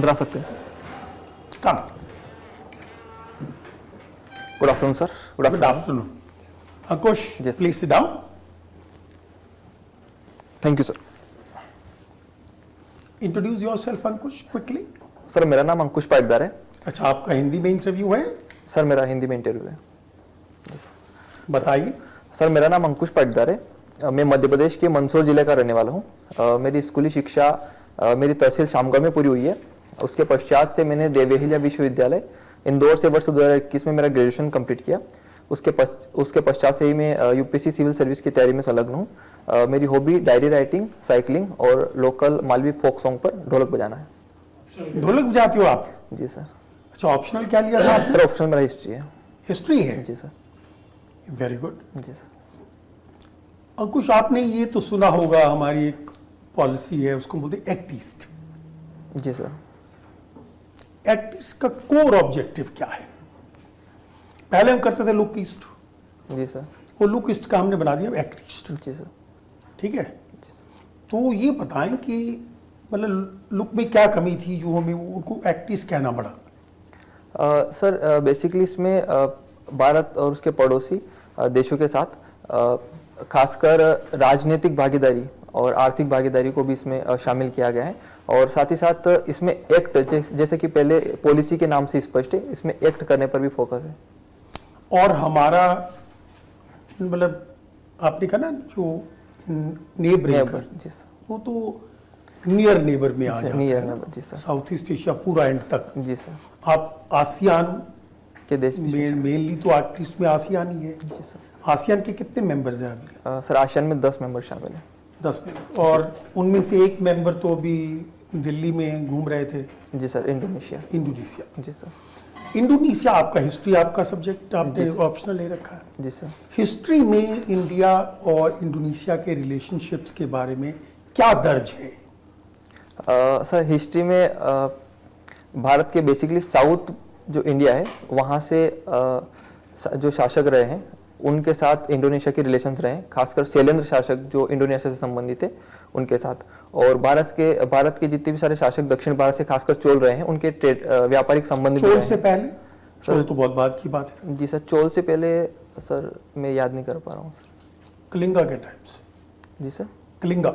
अंदर आ सकते हैं sir. Come. Good afternoon sir. Good afternoon. Ankush, Yes. Please sit down. Thank you sir. Introduce yourself Ankush quickly. Sir मेरा नाम अंकुश पाइकदार है। अच्छा, आपका हिंदी में इंटरव्यू है? सर मेरा हिंदी में इंटरव्यू है। बताइए। सर मेरा नाम अंकुश पाइकदार है। मैं मध्य प्रदेश के मंदसौर जिले का रहने वाला हूँ। मेरी स्कूली शिक्षा मेरी तहसील शामगढ़ में पूरी हुई है। उसके पश्चात से मैंने देवहिलिया विश्वविद्यालय इंदौर से वर्ष 2021 में मेरा ग्रेजुएशन कंप्लीट किया। उसके पश्चात से ही मैं यूपीएससी सिविल सर्विस की तैयारी में संलग्न हूँ। मेरी हॉबी डायरी राइटिंग, साइकिलिंग और लोकल मालवी फोक सॉन्ग पर ढोलक बजाना है। ढोलक बजाते हो आप? जी सर। अच्छा, ऑप्शनल क्या लिया था आपने? सर ऑप्शनल मेरा हिस्ट्री है। हिस्ट्री है? जी सर। Very good. जी सर। अंकुश, आपने ये तो सुना होगा, हमारी एक पॉलिसी है, उसको बोलते हैं एक्ट ईस्ट। जी सर। एक्ट ईस्ट का कोर ऑब्जेक्टिव क्या है? पहले हम करते थे लुक ईस्ट, जी सर। वो लुक ईस्ट का हमने बना दिया एक्ट ईस्ट। जी सर। ठीक है, तो ये बताएं कि मतलब लुक में क्या कमी थी जो हमें उनको एक्ट ईस्ट कहना पड़ा? सर बेसिकली इसमें भारत और उसके पड़ोसी देशों के साथ खासकर राजनीतिक भागीदारी और आर्थिक भागीदारी को भी इसमें शामिल किया गया है। और साथ ही साथ इसमें एक्ट जैसे कि पहले पॉलिसी के नाम से स्पष्ट है, इसमें एक्ट करने पर भी फोकस है। और हमारा मतलब आपने कहा ना जो नेबरिंग, जी सर, वो तो नियर नेबर में आ जाता नियर है ना? नेबर, जी सर। साउथ ईस्ट एशिया पूरा एंड तक। जी सर। आप आसियान के देश भी मेनली तो एक्ट ईस्ट में आसियान ही है। जी सर। आसियान के कितने मेंबर्स हैं अभी? सर आसियान में 10 मेंबर शामिल हैं। 10 मेंबर, और उनमें से एक मेंबर तो अभी दिल्ली में घूम रहे थे। जी सर, इंडोनेशिया। इंडोनेशिया। जी सर। इंडोनेशिया आपका हिस्ट्री, आपका सब्जेक्ट आपने जी सर। ऑप्शनल ले रखा है। जी सर। हिस्ट्री में इंडिया और इंडोनेशिया के रिलेशनशिप्स के बारे में क्या दर्ज है? सर हिस्ट्री में भारत के बेसिकली साउथ जो इंडिया है वहाँ से जो शासक रहे हैं उनके साथ इंडोनेशिया के रिलेशंस रहे हैं, खासकर शैलेंद्र शासक जो इंडोनेशिया से संबंधित है उनके साथ। और भारत के जितने भी सारे शासक दक्षिण भारत से खासकर चोल रहे हैं, उनके व्यापारिक संबंध चोल से पहले? चोल तो बहुत बाद की बात है। जी सर, चोल से पहले सर मैं याद नहीं कर पा रहा हूँ सर। कलिंगा के टाइम्स? जी सर। कलिंगा?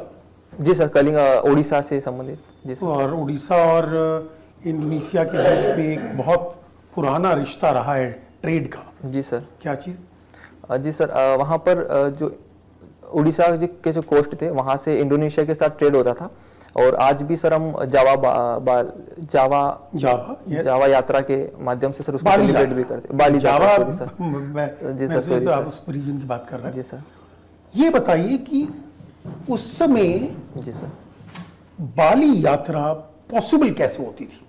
जी सर, कलिंगा उड़ीसा से संबंधित। जी सर। और उड़ीसा और इंडोनेशिया के बीच में एक बहुत पुराना रिश्ता रहा है ट्रेड का। जी सर। क्या चीज़? जी सर, वहाँ पर जो उड़ीसा के जो कोस्ट थे वहाँ से इंडोनेशिया के साथ ट्रेड होता था। और आज भी सर हम जावा यात्रा के माध्यम से सर उसको सेलिब्रेट भी करते हैं। बाली जावा, जी सर। जी सर, तो आप उस रीजन की बात कर रहे हैं। जी सर। ये बताइए कि उस समय जी सर। बाली यात्रा पॉसिबल कैसे होती थी?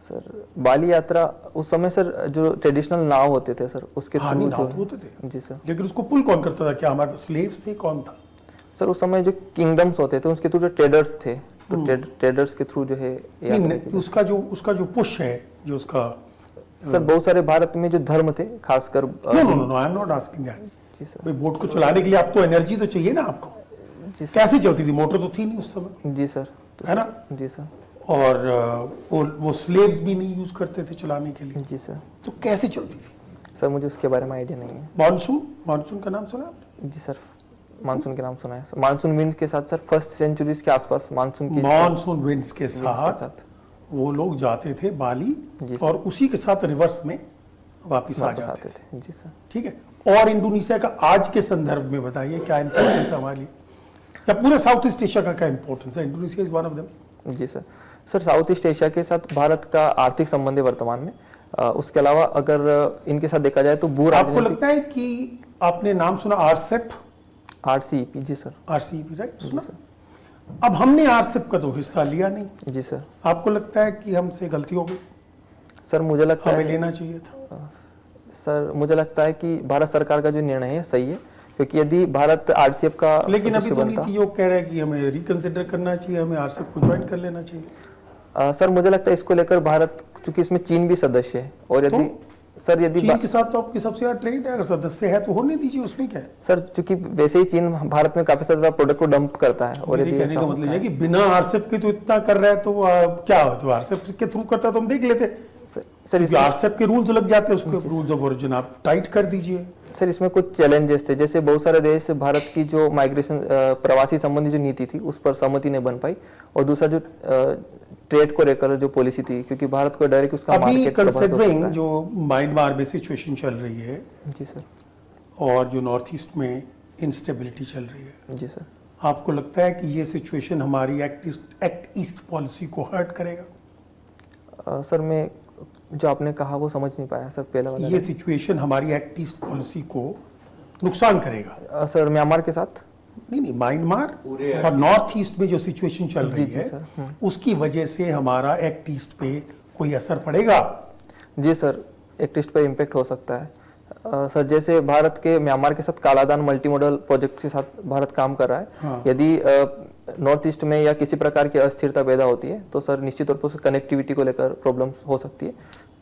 सर बाली यात्रा उस समय सर जो ट्रेडिशनल नाव होते थे सर उसके हाँ, थ्रू नाव होते थे। जी सर। लेकिन उसको पुल कौन करता था? क्या हमारे पास स्लेव्स थे? कौन था? सर उस समय जो किंगडम्स होते थे उसके थ्रू जो ट्रेडर्स थे, तो ट्रेडर्स के थ्रू जो है नहीं, उसका जो पुश है, जो उसका सर बहुत सारे भारत में जो धर्म थे खासकर no I am not asking that. जी सर। भाई बोट को चलाने के लिए आप तो एनर्जी तो चाहिए ना आपको। जी सर। कैसे चलती थी? मोटर तो थी नहीं उस समय। जी सर। है ना? जी सर। और वो स्लेव्स भी नहीं यूज करते थे चलाने के लिए। जी सर। तो कैसे चलती थी? सर मुझे उसके बारे में आइडिया नहीं है। मानसून का नाम सुना आपने? जी सर, मानसून के नाम सुना है सर। मानसून विंड के साथ सर फर्स्ट सेंचुरीज के आसपास मानसून विंड्स के साथ वो लोग जाते थे बाली, और उसी के साथ रिवर्स में वापिस आ जाते थे। जी सर। ठीक है। और इंडोनेशिया का आज के संदर्भ में बताइए क्या इंपॉर्टेंस है हमारी, या पूरे साउथ ईस्ट एशिया का क्या इंपॉर्टेंस है? Indonesia is one of them. जी sir. Sir south east Asia के साथ भारत का आर्थिक संबंध है वर्तमान में। उसके अलावा अगर इनके साथ देखा जाए तो भू आपको लगता है कि आपने नाम सुना आरसेप? RCEP? जी सर। RCEP राइट, सुना? अब हमने आरसेप का तो हिस्सा लिया नहीं। जी सर। आपको लगता है कि हमसे गलती हो गई? सर मुझे लगता हमें है लेना चाहिए था। सर मुझे लगता है कि भारत सरकार का जो निर्णय है सही है, क्योंकि यदि भारत RCEP का लेकिन अभी तो नीति आयोग कह रहा है कि हमें रिकंसिडर करना चाहिए, हमें RCEP को ज्वाइन कर लेना चाहिए। सर मुझे लगता है इसको लेकर भारत, चूंकि इसमें चीन भी सदस्य है और यदि सर यदि चीन के साथ तो आपकी सबसे ज्यादा ट्रेड है, अगर सदस्य है तो होने दीजिए, उसमें क्या है। सर चूंकि वैसे ही चीन भारत में काफी ज्यादा प्रोडक्ट को डंप करता है, और मेरे यदि कहने ऐसा का होता मतलब है- है कि बिना आरसेप के तो इतना कर रहा है, तो क्या हो, तो आरसेप के थ्रू करता तो हम देख लेते। सर क्योंकि इसमें- आरसेप के रूल तो लग जाते हैं, उसके रूल्स ऑफ ओरिजिन आप टाइट कर दीजिए। सर इसमें कुछ चैलेंजेस थे, जैसे बहुत सारे देश भारत की जो माइग्रेशन प्रवासी संबंधी जो नीति थी उस पर सहमति नहीं बन पाई, और दूसरा जो ट्रेड को लेकर जो पॉलिसी थी, क्योंकि भारत को डर है कि उसका अभी मार्केट प्रभावित हो कंसिडरिंग सकता है। जो म्यांमार में सिचुएशन चल रही है जी सर। और जो नॉर्थ ईस्ट में इंस्टेबिलिटी चल रही है, जी सर। आपको लगता है कि ये सिचुएशन हमारी एक्ट ईस्ट पॉलिसी को हर्ट करेगा? सर मैं जो आपने कहा वो समझ नहीं पाया सर, पहला वाला। ये सिचुएशन हमारी एक्ट ईस्ट पॉलिसी को नुकसान करेगा? सर म्यांमार के साथ नहीं, म्यांमार और नॉर्थ ईस्ट में जो सिचुएशन चल रही जी है सर, उसकी वजह से हमारा एक्ट ईस्ट पे कोई असर पड़ेगा? जी सर, एक टेस्ट पर इम्पैक्ट हो सकता है। सर जैसे भारत के म्यांमार के साथ कालादान मल्टी मॉडल प्रोजेक्ट के साथ भारत काम कर रहा है। हाँ। यदि नॉर्थ ईस्ट में या किसी प्रकार की अस्थिरता पैदा होती है तो सर निश्चित तौर पर उसकी कनेक्टिविटी को लेकर प्रॉब्लम्स हो सकती है।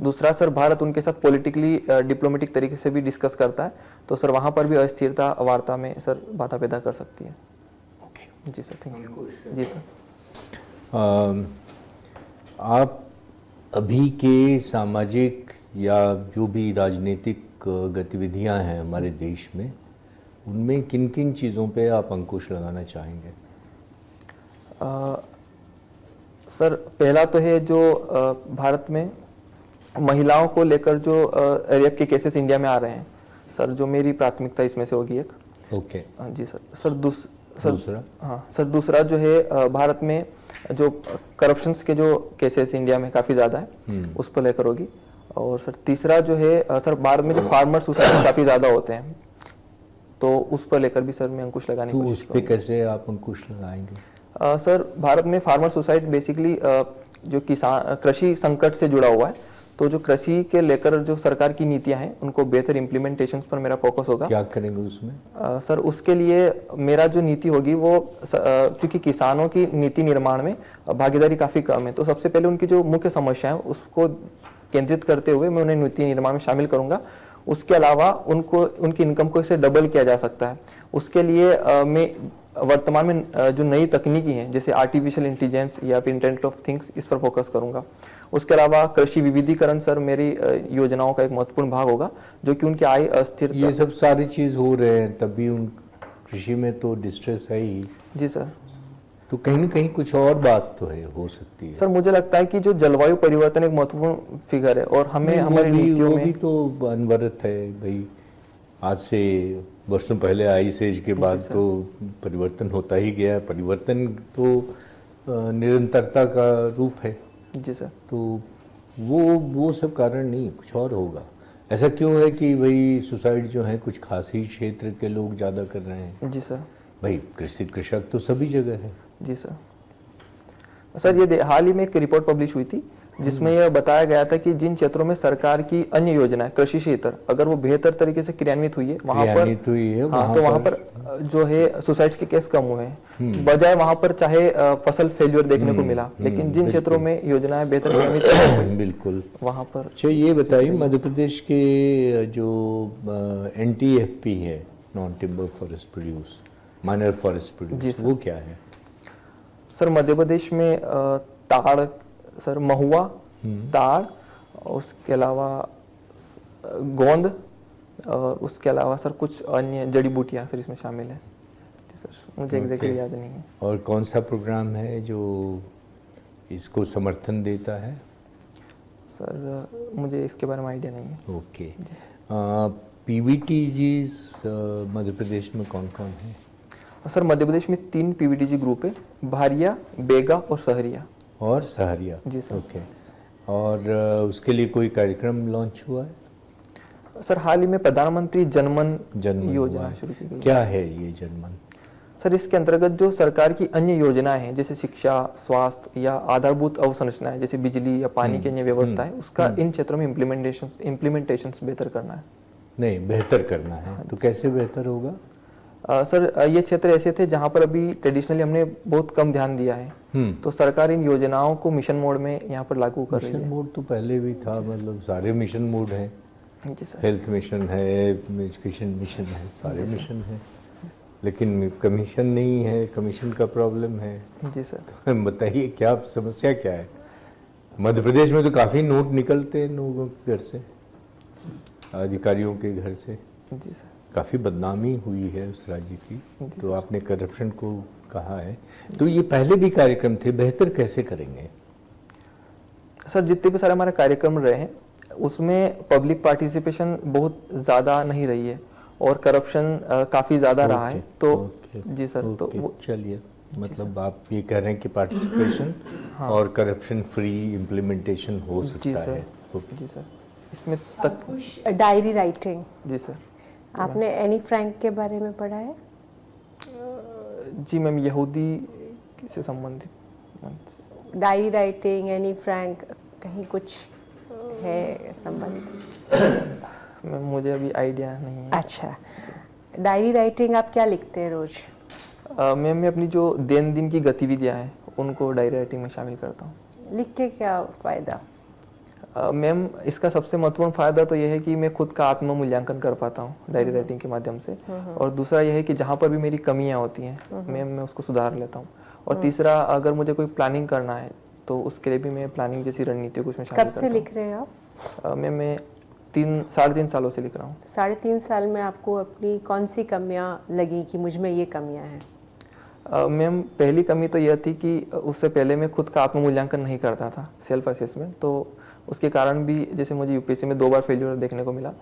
दूसरा सर, भारत उनके साथ पॉलिटिकली डिप्लोमेटिक तरीके से भी डिस्कस करता है, तो सर वहाँ पर भी अस्थिरता वार्ता में सर बाधा पैदा कर सकती है। ओके। जी सर, थैंक यू। जी सर। आप अभी के सामाजिक या जो भी राजनीतिक गतिविधियां हैं हमारे देश में, उनमें किन किन चीज़ों पे आप अंकुश लगाना चाहेंगे? सर पहला तो है जो भारत में महिलाओं को लेकर जो रेप के केसेस इंडिया में आ रहे हैं, सर जो मेरी प्राथमिकता इसमें से होगी एक। ओके। हाँ जी सर। सर दूसरा? हाँ सर, दूसरा जो है भारत में जो करप्शंस के जो केसेस इंडिया में काफ़ी ज़्यादा है उस पर लेकर होगी। और सर तीसरा जो है सर, भारत में जो फार्मर सुसाइड काफ़ी ज़्यादा होते हैं, तो उस पर लेकर भी सर मैं अंकुश लगाने की तो कोशिश उस पे कैसे आप अंकुश लगाएंगे? सर भारत में फार्मर सुसाइड बेसिकली जो किसान कृषि संकट से जुड़ा हुआ है, तो जो कृषि के लेकर जो सरकार की नीतियां हैं उनको बेहतर इम्प्लीमेंटेशन पर मेरा फोकस होगा। क्या करेंगे उसमें? सर उसके लिए मेरा जो नीति होगी वो क्योंकि किसानों की नीति निर्माण में भागीदारी काफ़ी कम है, तो सबसे पहले उनकी जो मुख्य समस्या है उसको केंद्रित करते हुए मैं उन्हें नीति निर्माण में शामिल करूंगा। उसके अलावा उनको उनकी इनकम को इससे डबल किया जा सकता है। उसके लिए मैं वर्तमान में जो नई तकनीकी हैं जैसे आर्टिफिशियल इंटेलिजेंस या फिर इंटरनेट ऑफ थिंग्स, इस पर फोकस करूंगा। उसके अलावा कृषि विविधीकरण सर मेरी योजनाओं का एक महत्वपूर्ण भाग होगा, जो कि उनकी आय अस्थिरता। ये सब सारी चीज़ हो रहे हैं, तब भी उन कृषि में तो डिस्ट्रेस है ही। जी सर। तो कहीं ना कहीं कुछ और बात तो है, हो सकती है। सर मुझे लगता है कि जो जलवायु परिवर्तन एक महत्वपूर्ण फिगर है, और हमें हमारी नीतियों वो में भी तो अनवरत है भाई। आज से वर्षों पहले आइस एज के बाद तो परिवर्तन होता ही गया। परिवर्तन तो निरंतरता का रूप है। जी सर। तो वो सब कारण नहीं, कुछ और होगा। ऐसा क्यों है कि भाई सुसाइड जो है कुछ खास ही क्षेत्र के लोग ज़्यादा कर रहे हैं? जी सर। भाई कृषक तो सभी जगह है। जी सर। सर ये हाल ही में एक रिपोर्ट पब्लिश हुई थी जिसमें यह बताया गया था कि जिन क्षेत्रों में सरकार की अन्य योजनाएं कृषि क्षेत्र अगर वो बेहतर तरीके से क्रियान्वित हुई है वहां पर हाँ, तो वहां पर जो है सुसाइड्स के केस कम हुए हैं, बजाय वहां पर चाहे फसल फेल्यूर देखने को मिला। लेकिन जिन क्षेत्रों में योजनाएं बेहतर क्रियान्वित बिल्कुल वहां पर। अच्छा ये बताइए, मध्य प्रदेश के जो NTFP है, non timber forest produce, minor forest produce, वो क्या है? सर मध्य प्रदेश में ताड़, सर महुआ, ताड़, उसके अलावा गोंद, और उसके अलावा सर कुछ अन्य जड़ी बूटियां सर इसमें शामिल है। जी सर, मुझे एग्जैक्टली याद नहीं है। और कौन सा प्रोग्राम है जो इसको समर्थन देता है? सर मुझे इसके बारे में आइडिया नहीं है। ओके। PVTGs मध्य प्रदेश में कौन कौन है? सर मध्य प्रदेश में 3 PVTG ग्रुप है, भारिया, बेगा और सहरिया। और सहरिया? जी सर। ओके। और उसके लिए कोई कार्यक्रम लॉन्च हुआ है? सर हाल ही में प्रधानमंत्री जनमन जनमन योजना शुरू की गई। क्या है ये जनमन? सर इसके अंतर्गत जो सरकार की अन्य योजनाएं हैं जैसे शिक्षा, स्वास्थ्य या आधारभूत अवसंरचनाएं जैसे बिजली या पानी की अन्य व्यवस्था है, उसका इन क्षेत्रों में इम्प्लीमेंटेशन बेहतर करना है। नहीं, बेहतर करना है। तो कैसे बेहतर होगा? सर ये क्षेत्र ऐसे थे जहां पर अभी ट्रेडिशनली हमने बहुत कम ध्यान दिया है, तो सरकार इन योजनाओं को मिशन मोड में यहाँ पर लागू कर रही है। मिशन मोड तो पहले भी था, मतलब सारे मिशन मोड हैं। जी सर। हेल्थ मिशन है, एजुकेशन मिशन है, सारे जी सर। मिशन हैं, लेकिन कमीशन नहीं है, कमीशन का प्रॉब्लम है। जी सर। तो बताइए क्या समस्या क्या है? मध्य प्रदेश में तो काफ़ी नोट निकलते हैं लोगों के घर से, अधिकारियों के घर से, जी सर। काफ़ी बदनामी हुई है उस राज्य की। जी तो आपने करप्शन को कहा है, तो ये पहले भी कार्यक्रम थे, बेहतर कैसे करेंगे? सर जितने भी सारे हमारे कार्यक्रम रहे हैं उसमें पब्लिक पार्टिसिपेशन बहुत ज़्यादा नहीं रही है और करप्शन काफ़ी ज़्यादा रहा है। तो जी सर, तो वो चलिए, मतलब आप ये कह रहे हैं कि पार्टिसिपेशन और करप्शन फ्री इम्प्लीमेंटेशन हो जी सकता सर। है। ओके। जी सर, इसमें तक डायरी राइटिंग, जी सर। आपने एनी फ्रैंक के बारे में पढ़ा है? जी मैम, यहूदी से संबंधित डायरी राइटिंग, एनी फ्रैंक, कहीं कुछ है संबंध? मैम मुझे अभी आइडिया नहीं है। अच्छा, डायरी राइटिंग आप क्या लिखते हैं रोज? मैम मैं अपनी जो दिन की गतिविधियां हैं उनको डायरी राइटिंग में शामिल करता हूँ। लिख के क्या फ़ायदा? मैम इसका सबसे महत्वपूर्ण फायदा तो यह है कि मैं खुद का आत्म मूल्यांकन कर पाता हूँ डायरी राइटिंग के माध्यम से, और दूसरा यह है कि जहाँ पर भी मेरी कमियाँ होती हैं मैम मैं उसको सुधार लेता हूँ, और तीसरा अगर मुझे कोई प्लानिंग करना है तो उसके लिए भी मैं प्लानिंग जैसी रणनीतियों को उसमें शामिल कब करता से हूँ। लिख रहे हैं आप? मैम मैं 3-3.5 सालों से लिख रहा हूँ। 3.5 साल में आपको अपनी कौन सी कमियां लगी कि मुझ में ये कमियां हैं? मैम पहली कमी तो यह थी कि उससे पहले मैं खुद का आत्म मूल्यांकन नहीं करता था, सेल्फ असेसमेंट, तो उसके कारण भी जैसे मुझे यूपीएससी में 2 बार फेल्यूर देखने को मिला।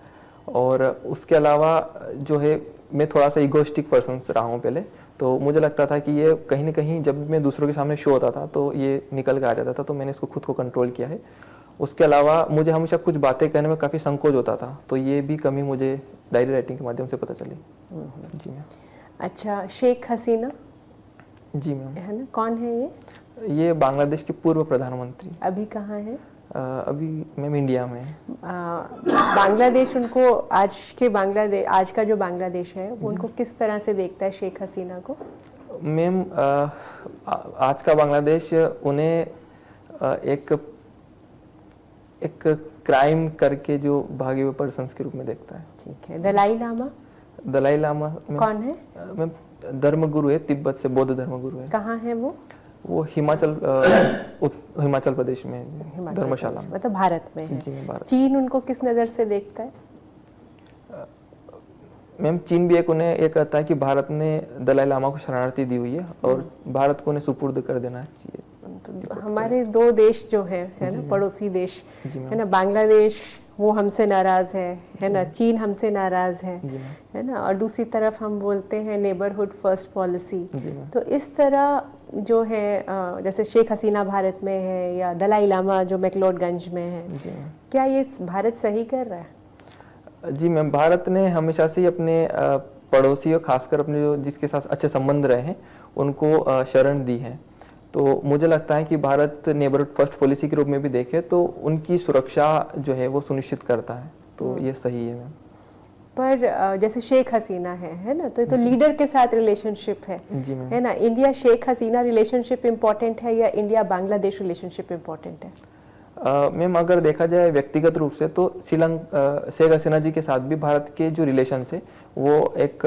और उसके अलावा जो है मैं थोड़ा सा इगोइस्टिक पर्सन रहा हूँ पहले, तो मुझे लगता था कि ये कहीं ना कहीं जब मैं दूसरों के सामने शो होता था तो ये निकल के आ जाता था, तो मैंने इसको खुद को कंट्रोल किया है। उसके अलावा मुझे हमेशा कुछ बातें कहने में काफ़ी संकोच होता था, तो ये भी कमी मुझे डायरी राइटिंग के माध्यम से पता चली। जी मैम। अच्छा, शेख हसीना जी मैम। है ना, कौन है ये? ये बांग्लादेश के पूर्व प्रधानमंत्री। अभी कहाँ है? अभी मैम इंडिया में है। बांग्लादेश उनको आज का जो बांग्लादेश है वो उनको किस तरह से देखता है, शेख हसीना को? मैम आज का बांग्लादेश उन्हें एक क्राइम करके जो भागे हुए पर्सन के रूप में देखता है। ठीक है। दलाई लामा दलाई लामा कौन है? मैम धर्मगुरु है, तिब्बत से बौद्ध धर्मगुरु है। कहाँ है वो? वो हिमाचल प्रदेश में है, धर्मशाला में। मतलब भारत में है। जी मैम, भारत। चीन उनको किस नज़र से देखता है? मैम चीन भी उन्हें ये कहता है कि भारत ने दलाई लामा को शरणार्थी दी हुई है और भारत को उन्हें सुपुर्द कर देना चाहिए। तो हमारे 2 देश जो है ना, पड़ोसी देश है ना, बांग्लादेश वो हमसे नाराज़ है ना, चीन हमसे नाराज़ है ना, और दूसरी तरफ हम बोलते हैं नेबरहुड फर्स्ट पॉलिसी। तो इस तरह जो है, जैसे शेख हसीना भारत में है या दलाई लामा जो मैक्लोडगंज में है, क्या ये भारत सही कर रहा है? जी मैम, भारत ने हमेशा से ही अपने पड़ोसियों, खासकर अपने जो जिसके साथ अच्छे संबंध रहे हैं उनको शरण दी है। तो मुझे लगता है कि भारत नेबरहुड फर्स्ट पॉलिसी के रूप में भी देखे तो उनकी सुरक्षा जो है वो सुनिश्चित करता है, तो ये सही है मैम। पर जैसे शेख हसीना है ना, तो ये तो लीडर के साथ रिलेशनशिप है, जी मैम। है ना। India Sheikh Hasina relationship important है या इंडिया बांग्लादेश रिलेशनशिप इम्पोर्टेंट है? मैम अगर देखा जाए व्यक्तिगत रूप से तो शेख हसीना जी के साथ भी भारत के जो रिलेशन है वो एक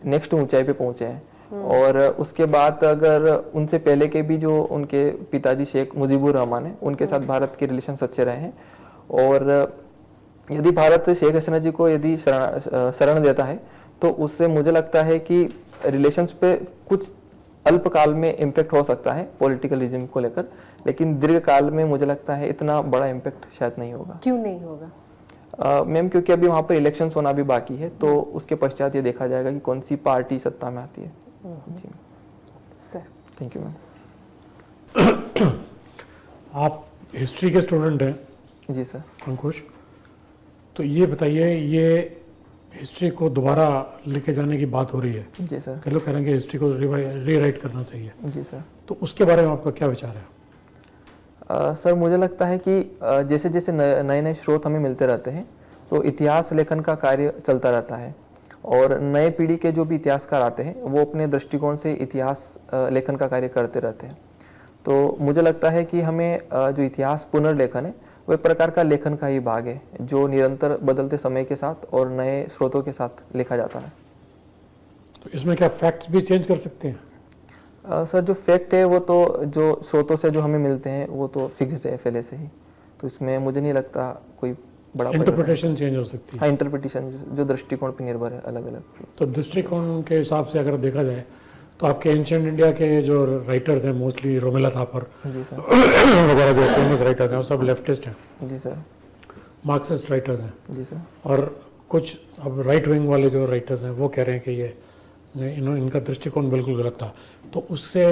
नेक्स्ट ऊंचाई पे पहुंचे हैं। और उसके बाद अगर उनसे पहले के भी जो उनके पिताजी शेख मुजीबुर रहमान है उनके साथ भारत के रिलेशन अच्छे रहे हैं। और यदि भारत शेख हसीना जी को यदि शरण देता है तो उससे मुझे लगता है कि रिलेशंस पे कुछ अल्पकाल में इम्पैक्ट हो सकता है पॉलिटिकल रिजिम को लेकर, लेकिन दीर्घ काल में मुझे लगता है इतना बड़ा इम्पैक्ट शायद नहीं होगा। क्यों नहीं होगा? मैम क्योंकि अभी वहाँ पर इलेक्शंस होना भी बाकी है, तो उसके पश्चात ये देखा जाएगा कि कौन सी पार्टी सत्ता में आती है। जी सर, थैंक यू मैम। आप हिस्ट्री के स्टूडेंट हैं जी सर। अंकुश, तो ये बताइए, ये हिस्ट्री को दोबारा लेके जाने की बात हो रही है। जी सर। कई लोग कह रहे हैं कि हिस्ट्री को रीराइट करना चाहिए। जी सर। तो उसके बारे में आपका क्या विचार है? सर मुझे लगता है कि जैसे जैसे नए नए स्रोत हमें मिलते रहते हैं तो इतिहास लेखन का कार्य चलता रहता है, और नए पीढ़ी के जो भी इतिहासकार आते हैं वो अपने दृष्टिकोण से इतिहास लेखन का कार्य करते रहते हैं। तो मुझे लगता है कि हमें जो इतिहास पुनर्लेखन है वो एक प्रकार का लेखन का ही भाग है जो निरंतर बदलते समय के साथ और नए स्रोतों के साथ लिखा जाता है। तो इसमें क्या फैक्ट्स भी चेंज कर सकते हैं? सर जो फैक्ट है वो तो जो स्रोतों से जो हमें मिलते हैं वो तो फिक्स्ड है पहले से ही, तो इसमें मुझे नहीं लगता कोई बड़ा इंटरप्रिटेशन चेंज हो सकती है। हाँ, इंटरप्रिटेशन जो दृष्टिकोण पर निर्भर है अलग अलग। तो दृष्टिकोण के हिसाब से अगर देखा जाए तो आपके एंशिएंट इंडिया के जो राइटर्स हैं, मोस्टली रोमेला थापर जी सर। वगैरह जो फेमस राइटर्स हैं वो सब लेफ्टिस्ट हैं, जी सर। मार्क्सिस्ट राइटर्स हैं। जी सर। और कुछ अब राइट विंग वाले जो राइटर्स हैं वो कह रहे हैं कि ये इनका दृष्टिकोण बिल्कुल गलत था। तो उससे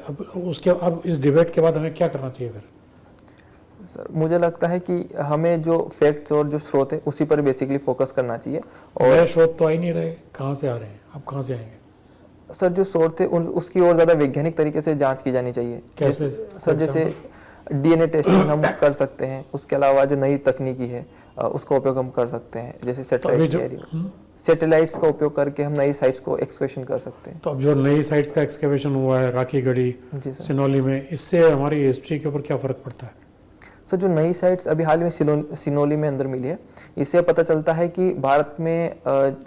अब इस डिबेट के बाद हमें क्या करना चाहिए फिर? सर मुझे लगता है कि हमें जो फैक्ट्स और जो स्रोत है उसी पर बेसिकली फोकस करना चाहिए। और नए स्रोत तो आ ही नहीं रहे, कहाँ से आ रहे हैं? अब कहाँ से आएंगे? सर जो स्रोत है उसकी और ज़्यादा वैज्ञानिक तरीके से जांच की जानी चाहिए। कैसे? सर जैसे डीएनए टेस्टिंग हम कर सकते हैं, उसके अलावा जो नई तकनीकी है उसका उपयोग हम कर सकते हैं, जैसे सैटेलाइट्स का उपयोग करके हम नई साइट्स को एक्सकवेशन कर सकते हैं। तो अब जो नई साइट्स का एक्सकेवेशन हुआ है राखी गढ़ी, सिनौली में, इससे हमारी हिस्ट्री के ऊपर क्या फ़र्क पड़ता है? सर जो नई साइट्स अभी हाल में सिनोली में अंदर मिली है, इससे पता चलता है कि भारत में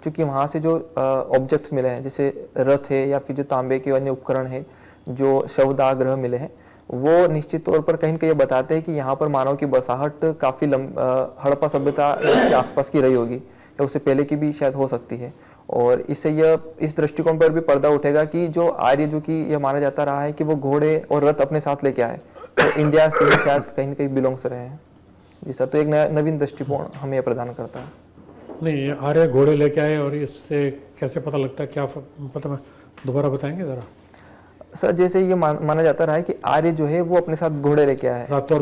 चूंकि वहाँ से जो ऑब्जेक्ट्स मिले हैं जैसे रथ है या फिर जो तांबे के अन्य उपकरण है, जो शवदाह ग्रह मिले हैं, वो निश्चित तौर पर कहीं न कहीं बताते हैं कि यहाँ पर मानव की बसाहट काफ़ी हड़प्पा सभ्यता के आसपास की रही होगी या उससे पहले की भी शायद हो सकती है। और इससे यह इस दृष्टिकोण पर भी पर्दा उठेगा कि जो आर्य जो कि यह माना जाता रहा है कि वो घोड़े और रथ अपने साथ लेके आए, तो इंडिया से ही शायद कहीं न कहीं बिलोंग्स रहे हैं। जी सर, तो एक नवीन दृष्टिकोण हमें यह प्रदान करता है। नहीं, आर्य घोड़े लेके आए और इससे कैसे पता लगता है, क्या पता? मैं दोबारा बताएंगे ज़रा। सर जैसे ये माना जाता रहा है कि आर्य जो है वो अपने साथ घोड़े लेके आया है, रथ और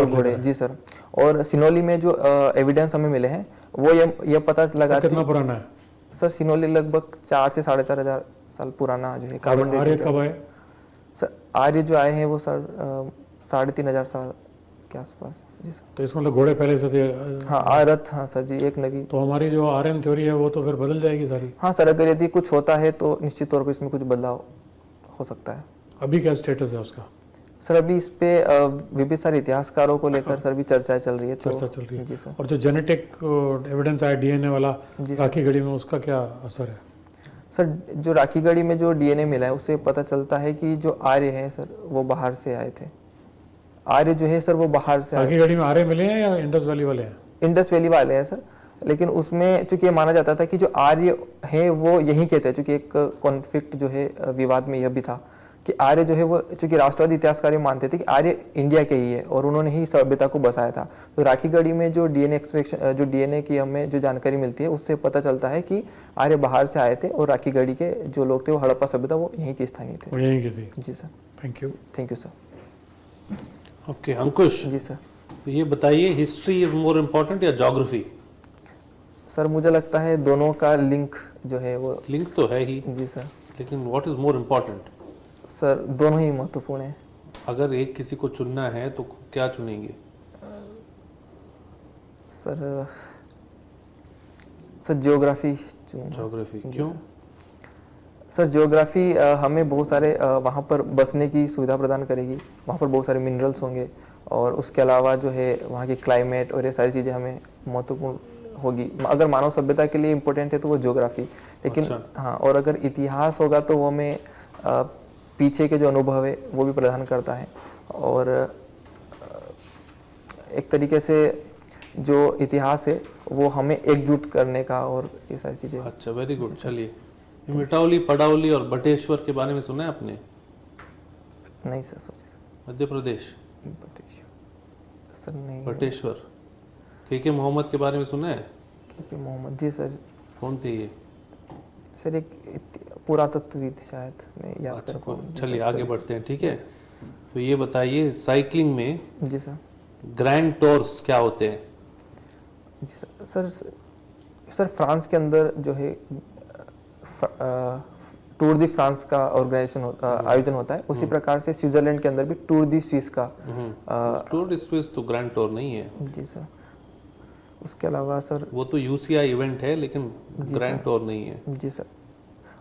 घोड़े। जी सर। और सिनौली में जो एविडेंस हमें मिले हैं वो ये पता लगा कितना पुराना है? सर सिनौली लगभग 4 से 4,500 साल पुराना जो है कार्बन आर्य कब आए? सर आर्य जो आए हैं वो सर 3,500 साल के आसपास। जी सर। तो इसमें मतलब घोड़े पहले से थे? हाँ, रथ। हाँ सर जी, एक नवी। तो हमारी जो आर्यन थ्योरी है वो तो फिर बदल जाएगी सारी? हाँ सर, अगर यदि कुछ होता है तो निश्चित तौर पर इसमें कुछ बदलाव हो सकता है। अभी क्या स्टेटस है उसका? सर अभी इस पे विभिन्न सारे इतिहासकारों को लेकर सर भी चर्चा चल रही है। चर्चा चल रही है। जी सर। और जो जेनेटिक एविडेंस आया डीएनए वाला राखी गढ़ी में, उसका क्या असर है? सर जो राखी गढ़ी में जो डीएनए मिला है उससे पता चलता है कि जो आर्य हैं सर वो बाहर से आए थे। आर्य जो है सर वो बाहर से राखी गढ़ी में आर्य मिले हैं या इंडस वैली वाले हैं? इंडस वैली वाले हैं सर, लेकिन उसमें चूंकि ये माना जाता था कि जो आर्य हैं वो यहीं के थे, चूंकि एक कॉन्फ्लिक्ट जो है विवाद में यह भी था कि आर्य जो है वो चूंकि राष्ट्रवादी इतिहासकार मानते थे कि आर्य इंडिया के ही है और उन्होंने ही सभ्यता को बसाया था। तो राखी गढ़ी में जो डीएनए एक्सट्रैक्शन, जो डीएनए की हमें जो जानकारी मिलती है उससे पता चलता है कि आर्य बाहर से आए थे और राखी गढ़ी के जो लोग थे वो हड़प्पा सभ्यता वो यहीं के स्थानीय थे। वो यहीं के थे। जी sir. Thank you sir. Okay Ankush जी सर। तो ये बताइए, हिस्ट्री इज मोर इम्पोर्टेंट या ज्योग्राफी? सर मुझे लगता है दोनों का लिंक जो है वो लिंक तो है ही, जी सर, लेकिन what is more important? Sir दोनों ही महत्वपूर्ण है। अगर एक किसी को चुनना है तो क्या चुनेंगे? सर ज्योग्राफी चुनूंगा। ज्योग्राफी क्यों? सर ज्योग्राफी हमें बहुत सारे वहाँ पर बसने की सुविधा प्रदान करेगी, वहाँ पर बहुत सारे मिनरल्स होंगे और उसके अलावा जो है वहाँ की क्लाइमेट और ये सारी चीज़ें हमें महत्वपूर्ण होगी। अगर मानव सभ्यता के लिए इम्पोर्टेंट है तो वो ज्योग्राफी, लेकिन हाँ, और अगर इतिहास होगा तो वो हमें पीछे के जो अनुभव है वो भी प्रदान करता है और एक तरीके से जो इतिहास है वो हमें एकजुट करने का और ये सारी चीज़ें। अच्छा, वेरी गुड। चलिए, मिटावली, पडावली और बटेश्वर के बारे में सुना है आपने? नहीं sir, sorry sir. Madhya Pradesh. Sir नहीं। बटेश्वर। के मोहम्मद के बारे में सुना है? के मोहम्मद, जी सर। कौन थे ये? सर एक पुरातत्वविद शायद, मैं याद कर पाऊँ। चलिए आगे बढ़ते हैं, ठीक है। तो ये बताइए, साइकिलिंग में जी सर ग्रैंड टूर्स क्या होते हैं? जी सर, सर फ्रांस के अंदर जो है टूर दी फ्रांस का आयोजन होता है, उसी प्रकार से स्विट्जरलैंड के अंदर भी टूर दी स्विस का। टूर दी स्विस तो ग्रैंड टूर नहीं है। जी सर। उसके अलावा सर वो तो यूसीआई इवेंट है, लेकिन ग्रैंड टूर नहीं है। जी सर।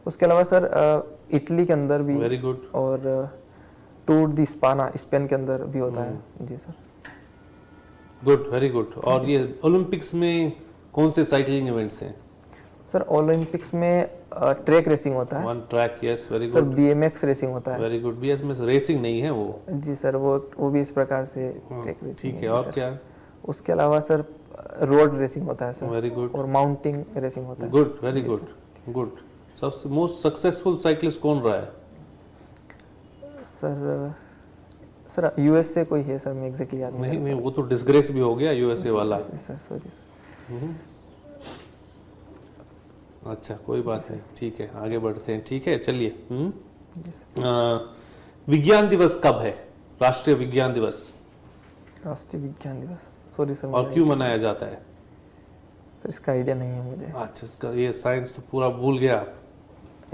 उसके अलावा सर इटली के अंदर भी, वेरी गुड, और टूर दी स्पाना स्पेन के अंदर भी होता है। जी सर। Good, very good. और ये ओलंपिक्स में कौन से साइकिलिंग इवेंट्स हैं? सर ओलंपिक्स में ट्रैक रेसिंग होता है one track, yes, very sir, good, BMX racing होता है वेरी गुड। बीएस में रेसिंग नहीं है वो। जी सर, वो भी इस प्रकार से ट्रैक रेसिंग ठीक है, जी और सर। क्या? उसके अलावा सर रोड रेसिंग होता है सर, वेरी गुड, और माउंटिंग रेसिंग होता है गुड, वेरी गुड, गुड। सबसे मोस्ट सक्सेसफुल साइकिलिस्ट कौन रहा है? सर US से कोई है सर, मैं एग्जैक्टली याद नहीं नहीं, वो तो डिस्ग्रेस भी हो गया यूएसए वाला। Sir, sorry sir. अच्छा, कोई बात नहीं, ठीक है, आगे बढ़ते हैं। ठीक है, चलिए। जी सर। विज्ञान दिवस कब है? राष्ट्रीय विज्ञान दिवस, राष्ट्रीय विज्ञान दिवस, सॉरी सर, और क्यों मनाया जाता है? सर इसका आइडिया नहीं है मुझे। अच्छा, ये साइंस तो पूरा भूल गया आप।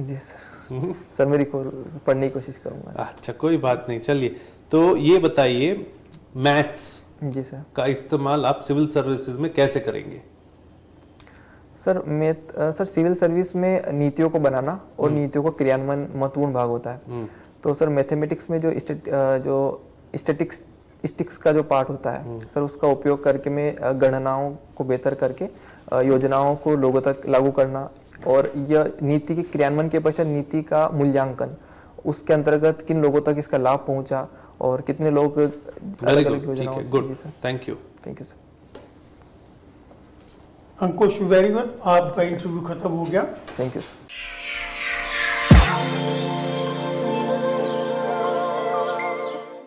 जी सर। सर मेरी पढ़ने की कोशिश करूंगा। अच्छा, कोई बात नहीं, चलिए। तो ये बताइए, मैथ्स जी सर। का इस्तेमाल आप सिविल सर्विसेज में कैसे करेंगे? सर सिविल सर्विस में नीतियों को बनाना और नीतियों को क्रियान्वयन महत्वपूर्ण भाग होता है। तो सर मैथमेटिक्स में जो स्टैटिस्टिक्स का जो पार्ट होता है सर, उसका उपयोग करके मैं गणनाओं को बेहतर करके योजनाओं को लोगों तक लागू करना, और यह नीति के क्रियान्वयन के पश्चात नीति का मूल्यांकन, उसके अंतर्गत किन लोगों तक इसका लाभ पहुंचा और कितने लोग वेरी अलग-अलग गुड, ठीक योजनाओं है, से। गुड, जी sir, thank you. Thank you sir. Ankush very good, आपका इंटरव्यू खत्म हो गया। Thank you sir.